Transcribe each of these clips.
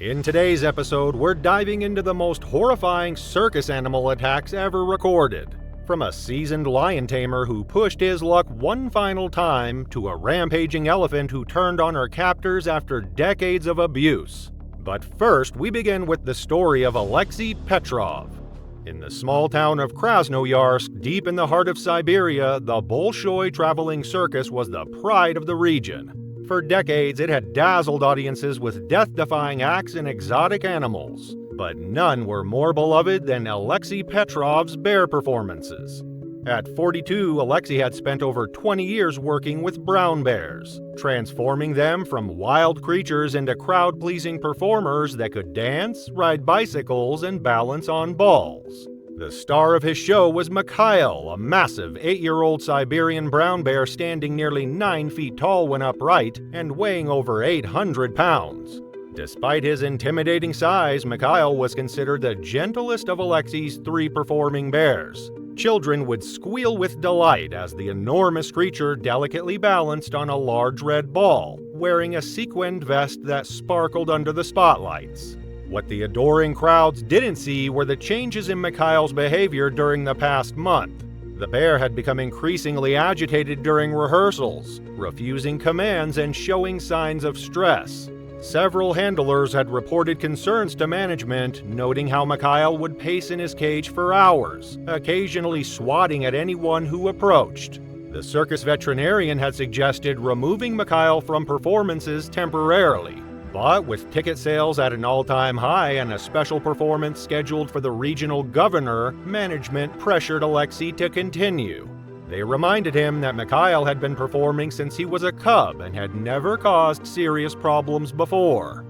In today's episode, we're diving into the most horrifying circus animal attacks ever recorded. From a seasoned lion tamer who pushed his luck one final time to a rampaging elephant who turned on her captors after decades of abuse. But first, we begin with the story of Alexei Petrov. In the small town of Krasnoyarsk, deep in the heart of Siberia, the Bolshoi traveling circus was the pride of the region. For decades, it had dazzled audiences with death-defying acts and exotic animals. But none were more beloved than Alexei Petrov's bear performances. At 42, Alexei had spent over 20 years working with brown bears, transforming them from wild creatures into crowd-pleasing performers that could dance, ride bicycles, and balance on balls. The star of his show was Mikhail, a massive 8-year-old Siberian brown bear standing nearly 9 feet tall when upright and weighing over 800 pounds. Despite his intimidating size, Mikhail was considered the gentlest of Alexei's 3 performing bears. Children would squeal with delight as the enormous creature delicately balanced on a large red ball, wearing a sequined vest that sparkled under the spotlights. What the adoring crowds didn't see were the changes in Mikhail's behavior during the past month. The bear had become increasingly agitated during rehearsals, refusing commands and showing signs of stress. Several handlers had reported concerns to management, noting how Mikhail would pace in his cage for hours, occasionally swatting at anyone who approached. The circus veterinarian had suggested removing Mikhail from performances temporarily. But with ticket sales at an all-time high and a special performance scheduled for the regional governor, management pressured Alexei to continue. They reminded him that Mikhail had been performing since he was a cub and had never caused serious problems before.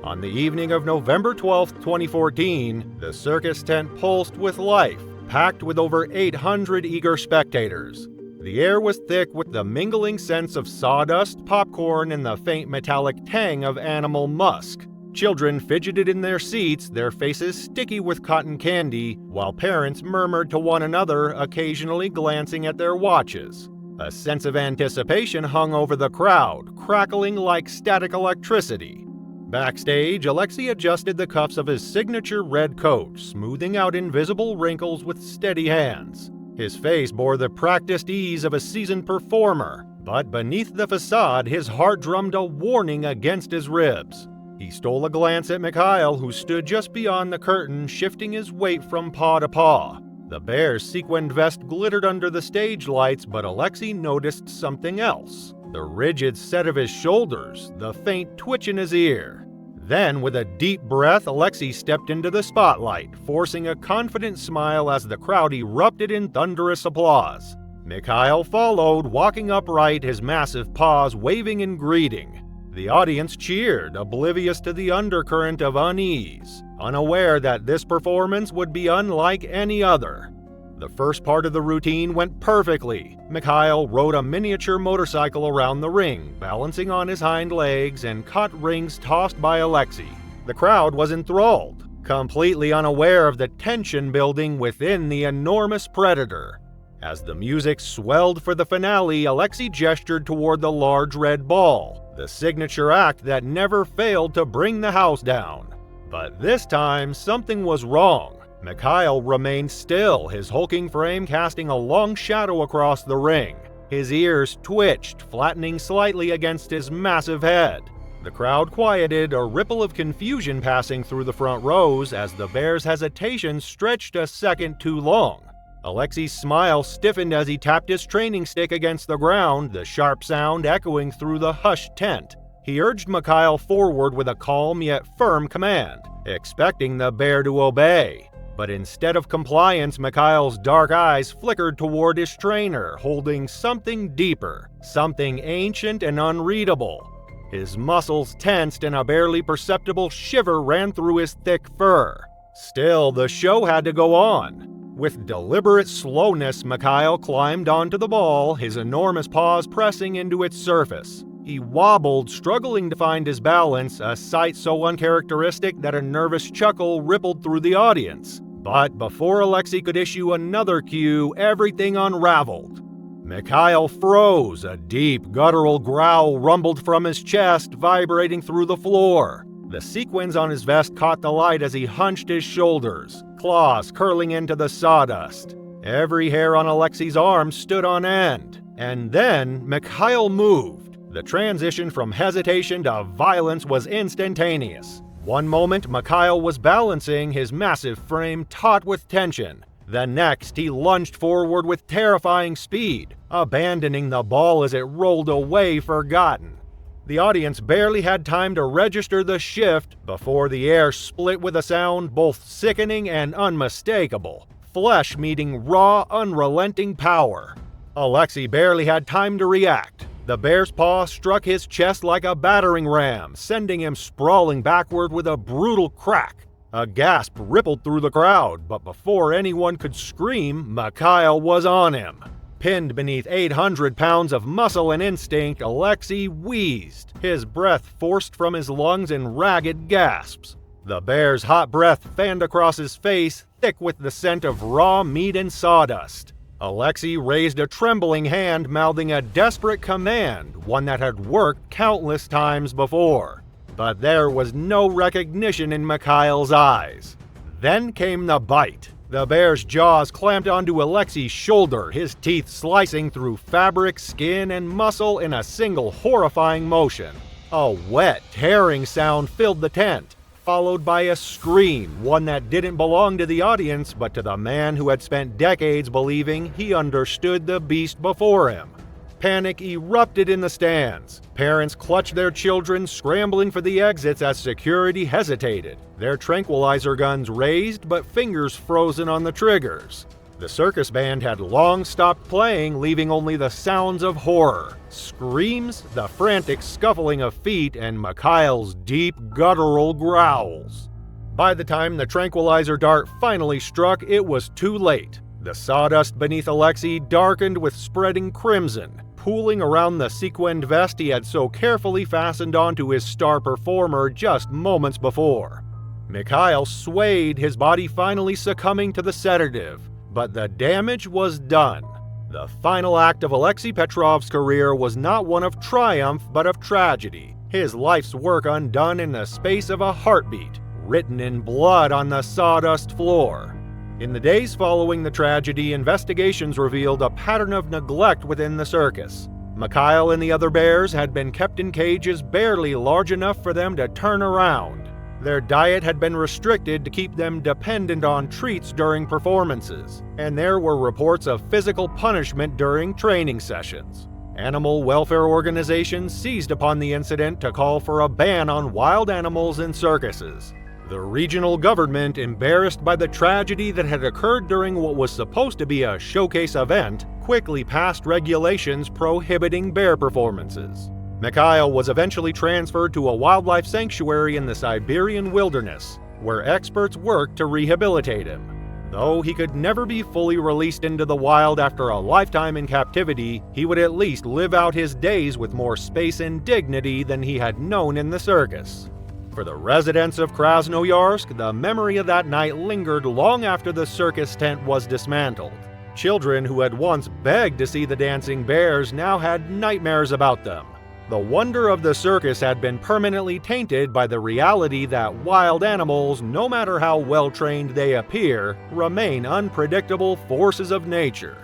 On the evening of November 12, 2014, the circus tent pulsed with life, packed with over 800 eager spectators. The air was thick with the mingling scents of sawdust, popcorn, and the faint metallic tang of animal musk. Children fidgeted in their seats, their faces sticky with cotton candy, while parents murmured to one another, occasionally glancing at their watches. A sense of anticipation hung over the crowd, crackling like static electricity. Backstage, Alexei adjusted the cuffs of his signature red coat, smoothing out invisible wrinkles with steady hands. His face bore the practiced ease of a seasoned performer, but beneath the facade, his heart drummed a warning against his ribs. He stole a glance at Mikhail, who stood just beyond the curtain, shifting his weight from paw to paw. The bear's sequined vest glittered under the stage lights, but Alexei noticed something else. The rigid set of his shoulders, the faint twitch in his ear. Then, with a deep breath, Alexei stepped into the spotlight, forcing a confident smile as the crowd erupted in thunderous applause. Mikhail followed, walking upright, his massive paws waving in greeting. The audience cheered, oblivious to the undercurrent of unease, unaware that this performance would be unlike any other. The first part of the routine went perfectly. Mikhail rode a miniature motorcycle around the ring, balancing on his hind legs, and caught rings tossed by Alexei. The crowd was enthralled, completely unaware of the tension building within the enormous predator. As the music swelled for the finale, Alexei gestured toward the large red ball, the signature act that never failed to bring the house down. But this time, something was wrong. Mikhail remained still, his hulking frame casting a long shadow across the ring. His ears twitched, flattening slightly against his massive head. The crowd quieted, a ripple of confusion passing through the front rows as the bear's hesitation stretched a second too long. Alexei's smile stiffened as he tapped his training stick against the ground, the sharp sound echoing through the hushed tent. He urged Mikhail forward with a calm yet firm command, expecting the bear to obey. But instead of compliance, Mikhail's dark eyes flickered toward his trainer, holding something deeper, something ancient and unreadable. His muscles tensed and a barely perceptible shiver ran through his thick fur. Still, the show had to go on. With deliberate slowness, Mikhail climbed onto the ball, his enormous paws pressing into its surface. He wobbled, struggling to find his balance, a sight so uncharacteristic that a nervous chuckle rippled through the audience. But before Alexei could issue another cue, everything unraveled. Mikhail froze, a deep, guttural growl rumbled from his chest, vibrating through the floor. The sequins on his vest caught the light as he hunched his shoulders, claws curling into the sawdust. Every hair on Alexei's arm stood on end. And then Mikhail moved. The transition from hesitation to violence was instantaneous. One moment, Mikhail was balancing, his massive frame taut with tension. The next, he lunged forward with terrifying speed, abandoning the ball as it rolled away forgotten. The audience barely had time to register the shift before the air split with a sound both sickening and unmistakable. Flesh meeting raw, unrelenting power. Alexei barely had time to react. The bear's paw struck his chest like a battering ram, sending him sprawling backward with a brutal crack. A gasp rippled through the crowd, but before anyone could scream, Mikhail was on him. Pinned beneath 800 pounds of muscle and instinct, Alexei wheezed, his breath forced from his lungs in ragged gasps. The bear's hot breath fanned across his face, thick with the scent of raw meat and sawdust. Alexei raised a trembling hand, mouthing a desperate command, one that had worked countless times before. But there was no recognition in Mikhail's eyes. Then came the bite. The bear's jaws clamped onto Alexei's shoulder, his teeth slicing through fabric, skin, and muscle in a single horrifying motion. A wet, tearing sound filled the tent, followed by a scream, one that didn't belong to the audience but to the man who had spent decades believing he understood the beast before him. Panic erupted in the stands. Parents clutched their children, scrambling for the exits as security hesitated, their tranquilizer guns raised but fingers frozen on the triggers. The circus band had long stopped playing, leaving only the sounds of horror, screams, the frantic scuffling of feet, and Mikhail's deep, guttural growls. By the time the tranquilizer dart finally struck, it was too late. The sawdust beneath Alexei darkened with spreading crimson, pooling around the sequined vest he had so carefully fastened onto his star performer just moments before. Mikhail swayed, his body finally succumbing to the sedative, but the damage was done. The final act of Alexei Petrov's career was not one of triumph but of tragedy, his life's work undone in the space of a heartbeat, written in blood on the sawdust floor. In the days following the tragedy, investigations revealed a pattern of neglect within the circus. Mikhail and the other bears had been kept in cages barely large enough for them to turn around. Their diet had been restricted to keep them dependent on treats during performances, and there were reports of physical punishment during training sessions. Animal welfare organizations seized upon the incident to call for a ban on wild animals in circuses. The regional government, embarrassed by the tragedy that had occurred during what was supposed to be a showcase event, quickly passed regulations prohibiting bear performances. Mikhail was eventually transferred to a wildlife sanctuary in the Siberian wilderness, where experts worked to rehabilitate him. Though he could never be fully released into the wild after a lifetime in captivity, he would at least live out his days with more space and dignity than he had known in the circus. For the residents of Krasnoyarsk, the memory of that night lingered long after the circus tent was dismantled. Children who had once begged to see the dancing bears now had nightmares about them. The wonder of the circus had been permanently tainted by the reality that wild animals, no matter how well-trained they appear, remain unpredictable forces of nature.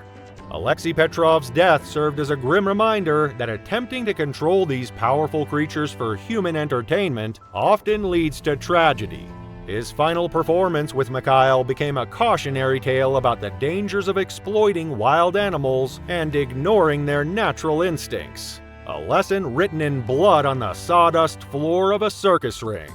Alexei Petrov's death served as a grim reminder that attempting to control these powerful creatures for human entertainment often leads to tragedy. His final performance with Mikhail became a cautionary tale about the dangers of exploiting wild animals and ignoring their natural instincts. A lesson written in blood on the sawdust floor of a circus ring.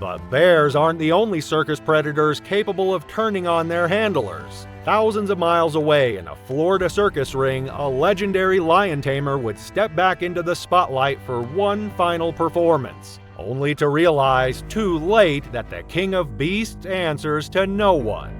But bears aren't the only circus predators capable of turning on their handlers. Thousands of miles away in a Florida circus ring, a legendary lion tamer would step back into the spotlight for one final performance, only to realize too late that the king of beasts answers to no one.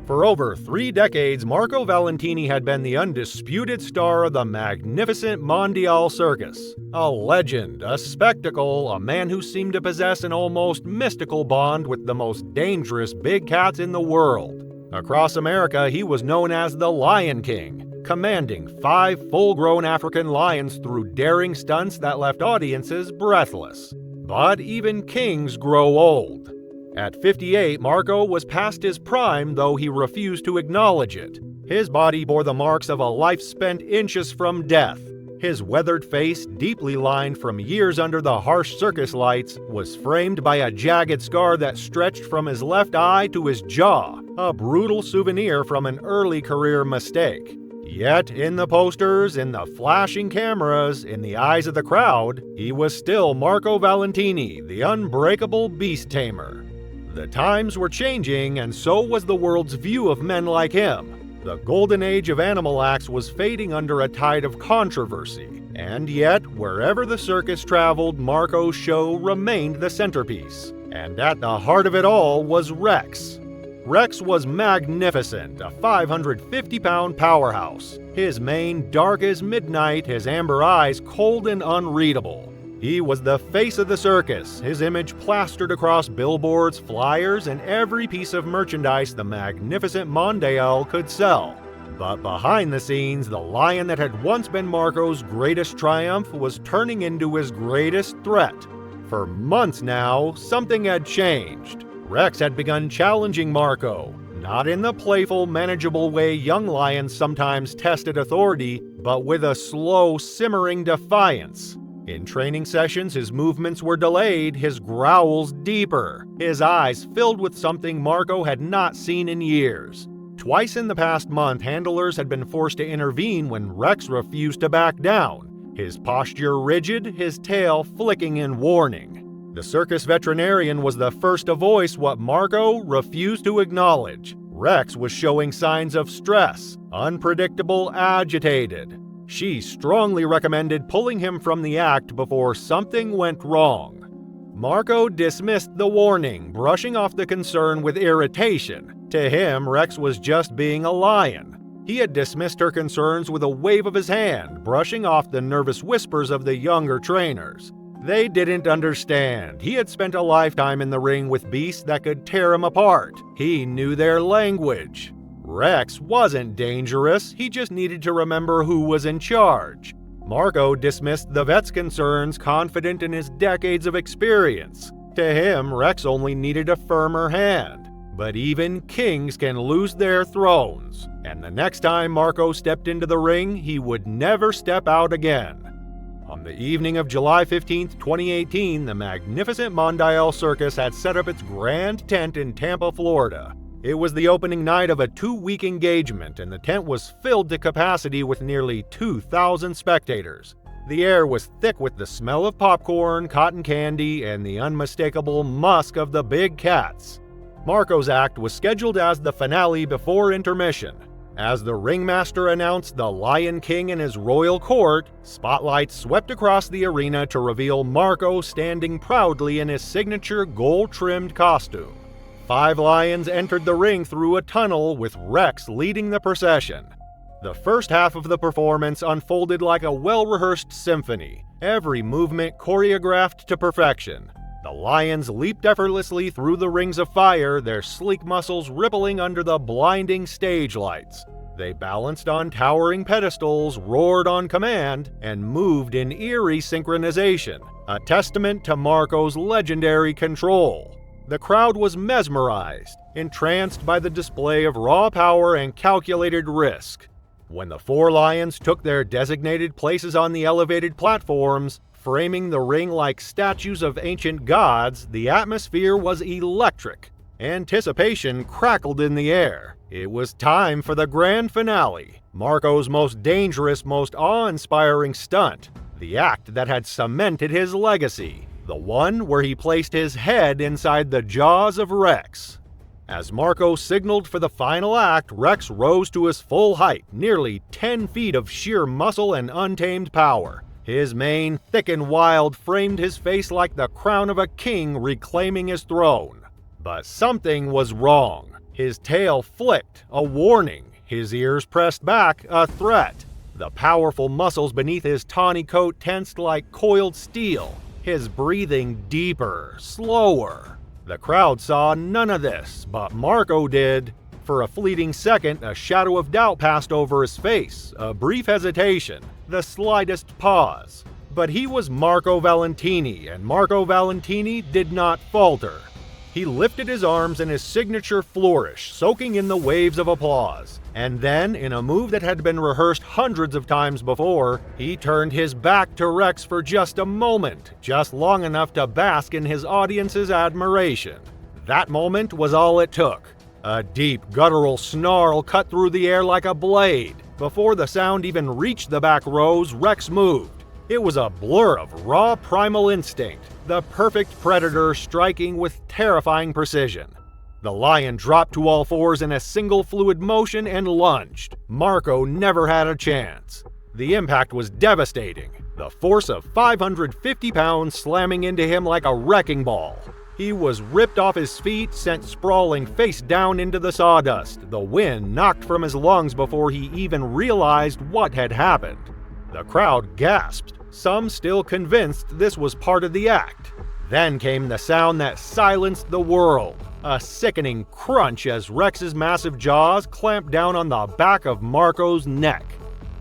For over 3 decades, Marco Valentini had been the undisputed star of the magnificent Mondial Circus. A legend, a spectacle, a man who seemed to possess an almost mystical bond with the most dangerous big cats in the world. Across America, he was known as the Lion King, commanding 5 full-grown African lions through daring stunts that left audiences breathless. But even kings grow old. At 58, Marco was past his prime, though he refused to acknowledge it. His body bore the marks of a life spent inches from death. His weathered face, deeply lined from years under the harsh circus lights, was framed by a jagged scar that stretched from his left eye to his jaw, a brutal souvenir from an early career mistake. Yet, in the posters, in the flashing cameras, in the eyes of the crowd, he was still Marco Valentini, the unbreakable beast tamer. The times were changing, and so was the world's view of men like him. The golden age of animal acts was fading under a tide of controversy, and yet, wherever the circus traveled, Marco's show remained the centerpiece. And at the heart of it all was Rex. Rex was magnificent, a 550-pound powerhouse. His mane dark as midnight, his amber eyes cold and unreadable. He was the face of the circus, his image plastered across billboards, flyers, and every piece of merchandise the magnificent Mondial could sell. But behind the scenes, the lion that had once been Marco's greatest triumph was turning into his greatest threat. For months now, something had changed. Rex had begun challenging Marco, not in the playful, manageable way young lions sometimes tested authority, but with a slow, simmering defiance. In training sessions, his movements were delayed, his growls deeper, his eyes filled with something Marco had not seen in years. Twice in the past month, handlers had been forced to intervene when Rex refused to back down, his posture rigid, his tail flicking in warning. The circus veterinarian was the first to voice what Marco refused to acknowledge. Rex was showing signs of stress, unpredictable, agitated. She strongly recommended pulling him from the act before something went wrong. Marco dismissed the warning, brushing off the concern with irritation. To him, Rex was just being a lion. He had dismissed her concerns with a wave of his hand, brushing off the nervous whispers of the younger trainers. They didn't understand. He had spent a lifetime in the ring with beasts that could tear him apart. He knew their language. Rex wasn't dangerous, he just needed to remember who was in charge. Marco dismissed the vet's concerns, confident in his decades of experience. To him, Rex only needed a firmer hand. But even kings can lose their thrones, and the next time Marco stepped into the ring, he would never step out again. On the evening of July 15, 2018, the magnificent Mondial Circus had set up its grand tent in Tampa, Florida. It was the opening night of a 2-week engagement, and the tent was filled to capacity with nearly 2,000 spectators. The air was thick with the smell of popcorn, cotton candy, and the unmistakable musk of the big cats. Marco's act was scheduled as the finale before intermission. As the ringmaster announced the Lion King and his royal court, spotlights swept across the arena to reveal Marco standing proudly in his signature gold-trimmed costume. 5 lions entered the ring through a tunnel, with Rex leading the procession. The first half of the performance unfolded like a well-rehearsed symphony, every movement choreographed to perfection. The lions leaped effortlessly through the rings of fire, their sleek muscles rippling under the blinding stage lights. They balanced on towering pedestals, roared on command, and moved in eerie synchronization, a testament to Marco's legendary control. The crowd was mesmerized, entranced by the display of raw power and calculated risk. When the 4 lions took their designated places on the elevated platforms, framing the ring like statues of ancient gods, the atmosphere was electric. Anticipation crackled in the air. It was time for the grand finale, Marco's most dangerous, most awe-inspiring stunt, the act that had cemented his legacy. The one where he placed his head inside the jaws of Rex. As Marco signaled for the final act, Rex rose to his full height, nearly 10 feet of sheer muscle and untamed power. His mane, thick and wild, framed his face like the crown of a king reclaiming his throne. But something was wrong. His tail flicked, a warning. His ears pressed back, a threat. The powerful muscles beneath his tawny coat tensed like coiled steel. His breathing deeper, slower. The crowd saw none of this, but Marco did. For a fleeting second, a shadow of doubt passed over his face, a brief hesitation, the slightest pause. But he was Marco Valentini, and Marco Valentini did not falter. He lifted his arms in his signature flourish, soaking in the waves of applause. And then, in a move that had been rehearsed hundreds of times before, he turned his back to Rex for just a moment, just long enough to bask in his audience's admiration. That moment was all it took. A deep, guttural snarl cut through the air like a blade. Before the sound even reached the back rows, Rex moved. It was a blur of raw primal instinct, the perfect predator striking with terrifying precision. The lion dropped to all fours in a single fluid motion and lunged. Marco never had a chance. The impact was devastating, the force of 550 pounds slamming into him like a wrecking ball. He was ripped off his feet, sent sprawling face down into the sawdust, the wind knocked from his lungs before he even realized what had happened. The crowd gasped, some still convinced this was part of the act. Then came the sound that silenced the world, a sickening crunch as Rex's massive jaws clamped down on the back of Marco's neck.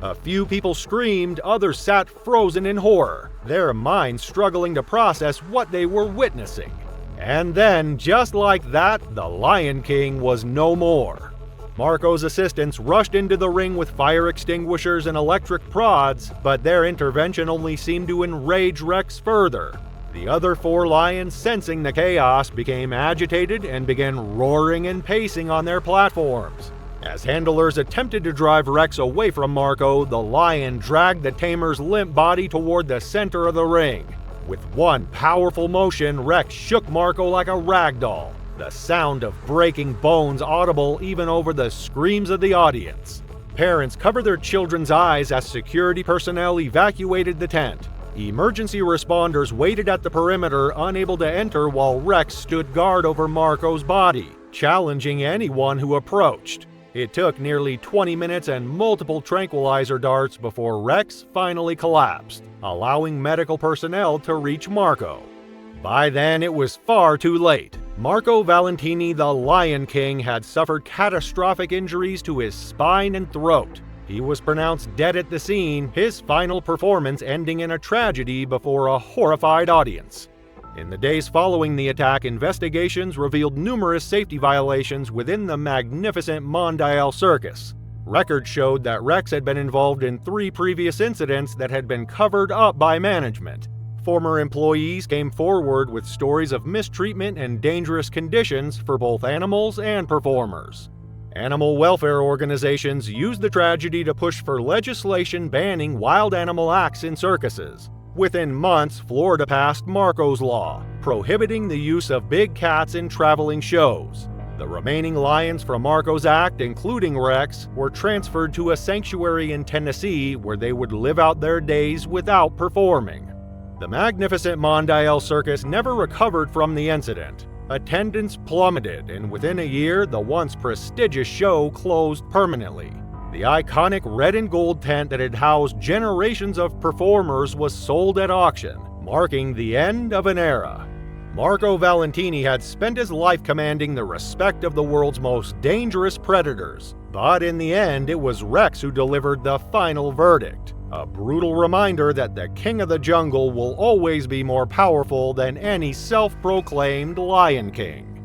A few people screamed, others sat frozen in horror, their minds struggling to process what they were witnessing. And then, just like that, the Lion King was no more. Marco's assistants rushed into the ring with fire extinguishers and electric prods, but their intervention only seemed to enrage Rex further. The other 4 lions, sensing the chaos, became agitated and began roaring and pacing on their platforms. As handlers attempted to drive Rex away from Marco, the lion dragged the tamer's limp body toward the center of the ring. With one powerful motion, Rex shook Marco like a rag doll, the sound of breaking bones audible even over the screams of the audience. Parents covered their children's eyes as security personnel evacuated the tent. Emergency responders waited at the perimeter, unable to enter, while Rex stood guard over Marco's body, challenging anyone who approached. It took nearly 20 minutes and multiple tranquilizer darts before Rex finally collapsed, allowing medical personnel to reach Marco. By then, it was far too late. Marco Valentini, the Lion King, had suffered catastrophic injuries to his spine and throat. He was pronounced dead at the scene, his final performance ending in a tragedy before a horrified audience. In the days following the attack, investigations revealed numerous safety violations within the magnificent Mondial Circus. Records showed that Rex had been involved in 3 previous incidents that had been covered up by management. Former employees came forward with stories of mistreatment and dangerous conditions for both animals and performers. Animal welfare organizations used the tragedy to push for legislation banning wild animal acts in circuses. Within months, Florida passed Marco's Law, prohibiting the use of big cats in traveling shows. The remaining lions from Marco's act, including Rex, were transferred to a sanctuary in Tennessee where they would live out their days without performing. The magnificent Mondial Circus never recovered from the incident. Attendance plummeted, and within a year, the once prestigious show closed permanently. The iconic red and gold tent that had housed generations of performers was sold at auction, marking the end of an era. Marco Valentini had spent his life commanding the respect of the world's most dangerous predators, but in the end, it was Rex who delivered the final verdict. A brutal reminder that the king of the jungle will always be more powerful than any self-proclaimed Lion King.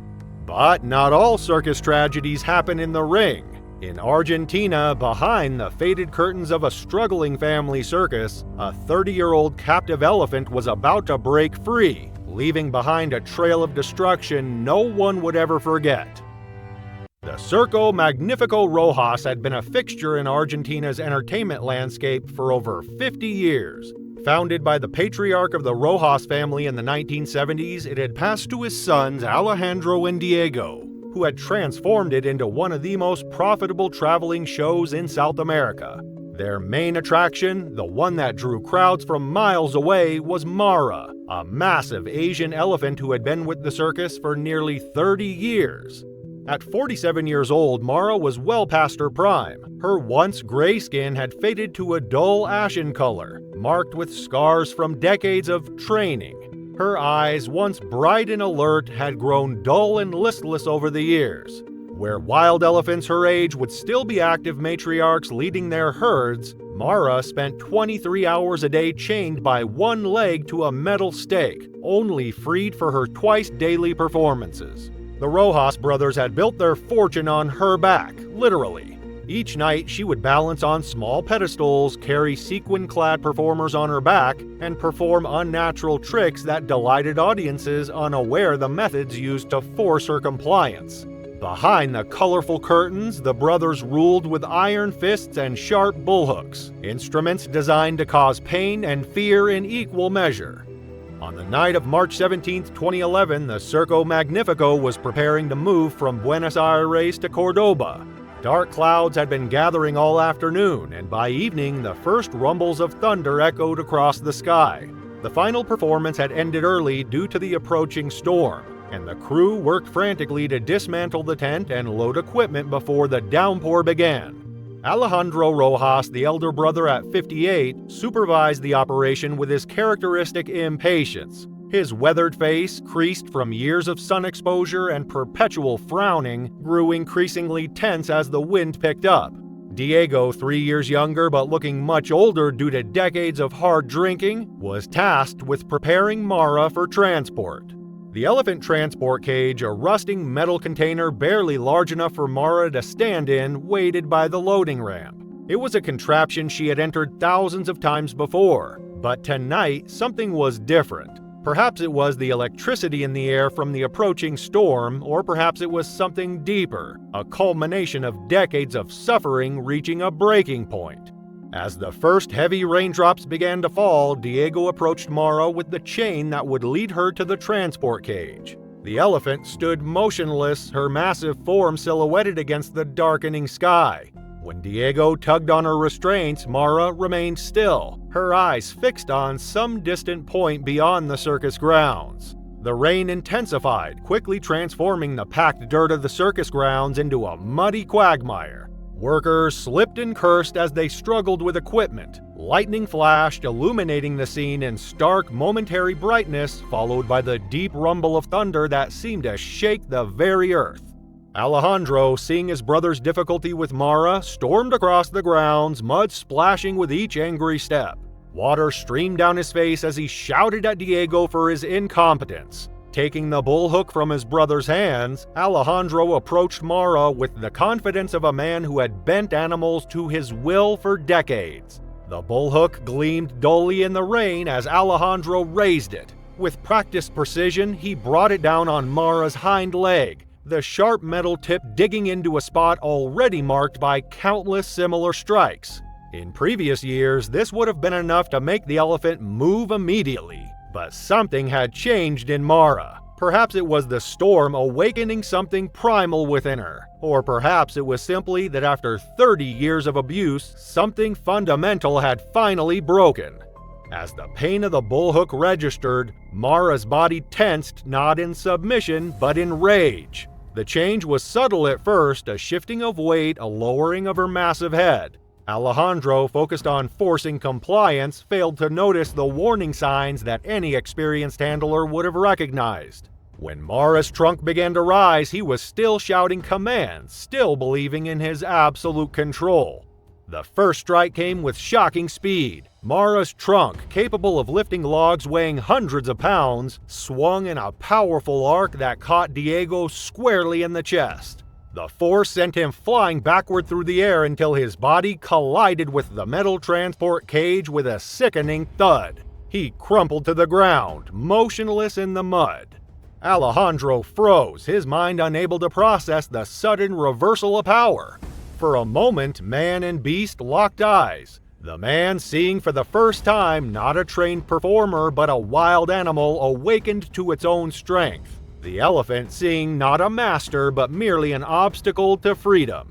But not all circus tragedies happen in the ring. In Argentina, behind the faded curtains of a struggling family circus, a 30-year-old captive elephant was about to break free, leaving behind a trail of destruction no one would ever forget. The Circo Magnifico Rojas had been a fixture in Argentina's entertainment landscape for over 50 years. Founded by the patriarch of the Rojas family in the 1970s, it had passed to his sons Alejandro and Diego, who had transformed it into one of the most profitable traveling shows in South America. Their main attraction, the one that drew crowds from miles away, was Mara, a massive Asian elephant who had been with the circus for nearly 30 years. At 47 years old, Mara was well past her prime. Her once gray skin had faded to a dull ashen color, marked with scars from decades of training. Her eyes, once bright and alert, had grown dull and listless over the years. Where wild elephants her age would still be active matriarchs leading their herds, Mara spent 23 hours a day chained by one leg to a metal stake, only freed for her twice-daily performances. The Rojas brothers had built their fortune on her back, literally. Each night, she would balance on small pedestals, carry sequin-clad performers on her back, and perform unnatural tricks that delighted audiences unaware the methods used to force her compliance. Behind the colorful curtains, the brothers ruled with iron fists and sharp bullhooks, instruments designed to cause pain and fear in equal measure. On the night of March 17, 2011, the Circo Magnifico was preparing to move from Buenos Aires to Cordoba. Dark clouds had been gathering all afternoon, and by evening, the first rumbles of thunder echoed across the sky. The final performance had ended early due to the approaching storm, and the crew worked frantically to dismantle the tent and load equipment before the downpour began. Alejandro Rojas, the elder brother at 58, supervised the operation with his characteristic impatience. His weathered face, creased from years of sun exposure and perpetual frowning, grew increasingly tense as the wind picked up. Diego, 3 years younger but looking much older due to decades of hard drinking, was tasked with preparing Mara for transport. The elephant transport cage, a rusting metal container barely large enough for Mara to stand in, waited by the loading ramp. It was a contraption she had entered thousands of times before, but tonight something was different. Perhaps it was the electricity in the air from the approaching storm, or perhaps it was something deeper, a culmination of decades of suffering reaching a breaking point. As the first heavy raindrops began to fall, Diego approached Mara with the chain that would lead her to the transport cage. The elephant stood motionless, her massive form silhouetted against the darkening sky. When Diego tugged on her restraints, Mara remained still, her eyes fixed on some distant point beyond the circus grounds. The rain intensified, quickly transforming the packed dirt of the circus grounds into a muddy quagmire. Workers slipped and cursed as they struggled with equipment. Lightning flashed, illuminating the scene in stark, momentary brightness, followed by the deep rumble of thunder that seemed to shake the very earth. Alejandro, seeing his brother's difficulty with Mara, stormed across the grounds, mud splashing with each angry step. Water streamed down his face as he shouted at Diego for his incompetence. Taking the bullhook from his brother's hands, Alejandro approached Mara with the confidence of a man who had bent animals to his will for decades. The bullhook gleamed dully in the rain as Alejandro raised it. With practiced precision, he brought it down on Mara's hind leg, the sharp metal tip digging into a spot already marked by countless similar strikes. In previous years, this would have been enough to make the elephant move immediately. But something had changed in Mara. Perhaps it was the storm awakening something primal within her. Or perhaps it was simply that after 30 years of abuse, something fundamental had finally broken. As the pain of the bullhook registered, Mara's body tensed not in submission, but in rage. The change was subtle at first, a shifting of weight, a lowering of her massive head. Alejandro, focused on forcing compliance, failed to notice the warning signs that any experienced handler would have recognized. When Mara's trunk began to rise, he was still shouting commands, still believing in his absolute control. The first strike came with shocking speed. Mara's trunk, capable of lifting logs weighing hundreds of pounds, swung in a powerful arc that caught Diego squarely in the chest. The force sent him flying backward through the air until his body collided with the metal transport cage with a sickening thud. He crumpled to the ground, motionless in the mud. Alejandro froze, his mind unable to process the sudden reversal of power. For a moment, man and beast locked eyes. The man, seeing for the first time not a trained performer but a wild animal awakened to its own strength. The elephant, seeing not a master but merely an obstacle to freedom.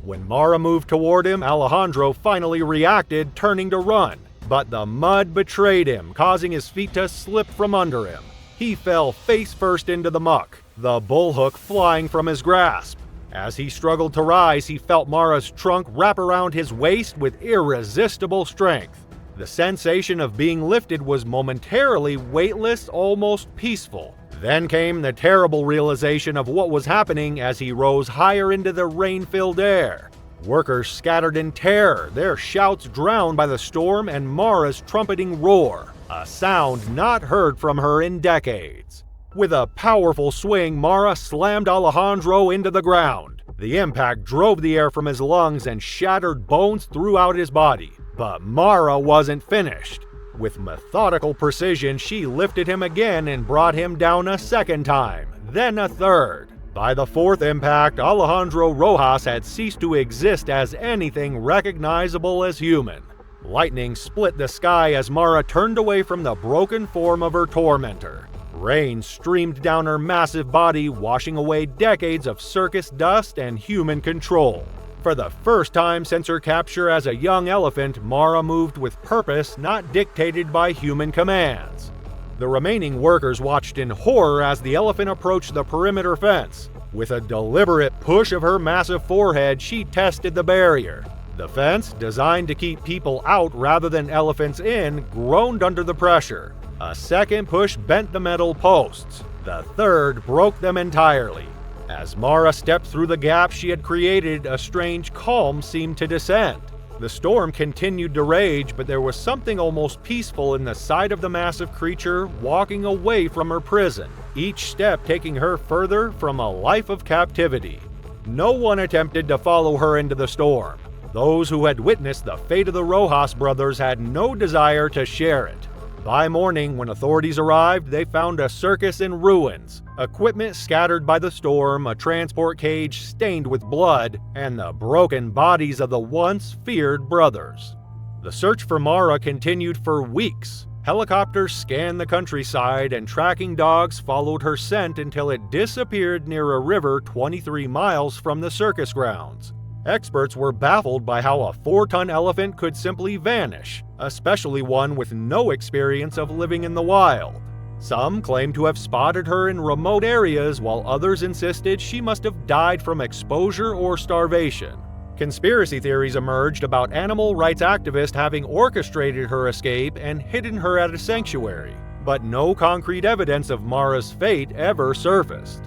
When Mara moved toward him, Alejandro finally reacted, turning to run. But the mud betrayed him, causing his feet to slip from under him. He fell face first into the muck, the bullhook flying from his grasp. As he struggled to rise, he felt Mara's trunk wrap around his waist with irresistible strength. The sensation of being lifted was momentarily weightless, almost peaceful. Then came the terrible realization of what was happening as he rose higher into the rain-filled air. Workers scattered in terror, their shouts drowned by the storm and Mara's trumpeting roar, a sound not heard from her in decades. With a powerful swing, Mara slammed Alejandro into the ground. The impact drove the air from his lungs and shattered bones throughout his body. But Mara wasn't finished. With methodical precision, she lifted him again and brought him down a second time, then a third. By the fourth impact, Alejandro Rojas had ceased to exist as anything recognizable as human. Lightning split the sky as Mara turned away from the broken form of her tormentor. Rain streamed down her massive body, washing away decades of circus dust and human control. For the first time since her capture as a young elephant, Mara moved with purpose not dictated by human commands. The remaining workers watched in horror as the elephant approached the perimeter fence. With a deliberate push of her massive forehead, she tested the barrier. The fence, designed to keep people out rather than elephants in, groaned under the pressure. A second push bent the metal posts. The third broke them entirely. As Mara stepped through the gap she had created, a strange calm seemed to descend. The storm continued to rage, but there was something almost peaceful in the sight of the massive creature walking away from her prison, each step taking her further from a life of captivity. No one attempted to follow her into the storm. Those who had witnessed the fate of the Rojas brothers had no desire to share it. By morning, when authorities arrived, they found a circus in ruins, equipment scattered by the storm, a transport cage stained with blood, and the broken bodies of the once feared brothers. The search for Mara continued for weeks. Helicopters scanned the countryside and tracking dogs followed her scent until it disappeared near a river 23 miles from the circus grounds. Experts were baffled by how a 4-ton elephant could simply vanish, especially one with no experience of living in the wild. Some claimed to have spotted her in remote areas, while others insisted she must have died from exposure or starvation. Conspiracy theories emerged about animal rights activists having orchestrated her escape and hidden her at a sanctuary, but no concrete evidence of Mara's fate ever surfaced.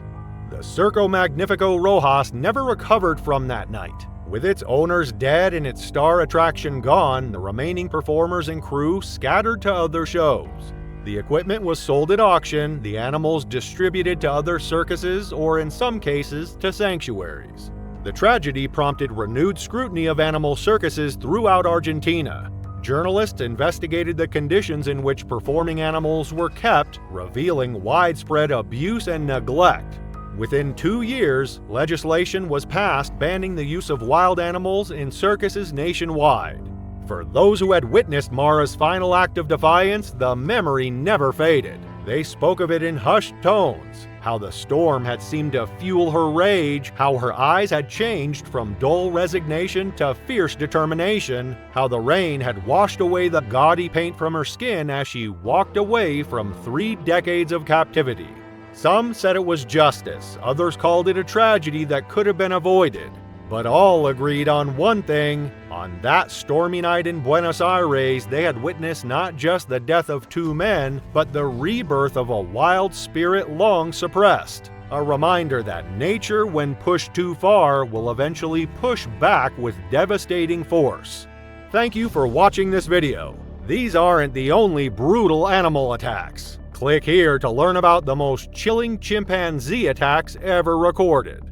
The Circo Magnifico Rojas never recovered from that night. With its owners dead and its star attraction gone, the remaining performers and crew scattered to other shows. The equipment was sold at auction, the animals distributed to other circuses, or in some cases, to sanctuaries. The tragedy prompted renewed scrutiny of animal circuses throughout Argentina. Journalists investigated the conditions in which performing animals were kept, revealing widespread abuse and neglect. Within 2 years, legislation was passed banning the use of wild animals in circuses nationwide. For those who had witnessed Mara's final act of defiance, the memory never faded. They spoke of it in hushed tones, how the storm had seemed to fuel her rage, how her eyes had changed from dull resignation to fierce determination, how the rain had washed away the gaudy paint from her skin as she walked away from 3 decades of captivity. Some said it was justice, others called it a tragedy that could have been avoided. But all agreed on one thing: on that stormy night in Buenos Aires, they had witnessed not just the death of 2 men, but the rebirth of a wild spirit long suppressed. A reminder that nature, when pushed too far, will eventually push back with devastating force. Thank you for watching this video. These aren't the only brutal animal attacks. Click here to learn about the most chilling chimpanzee attacks ever recorded.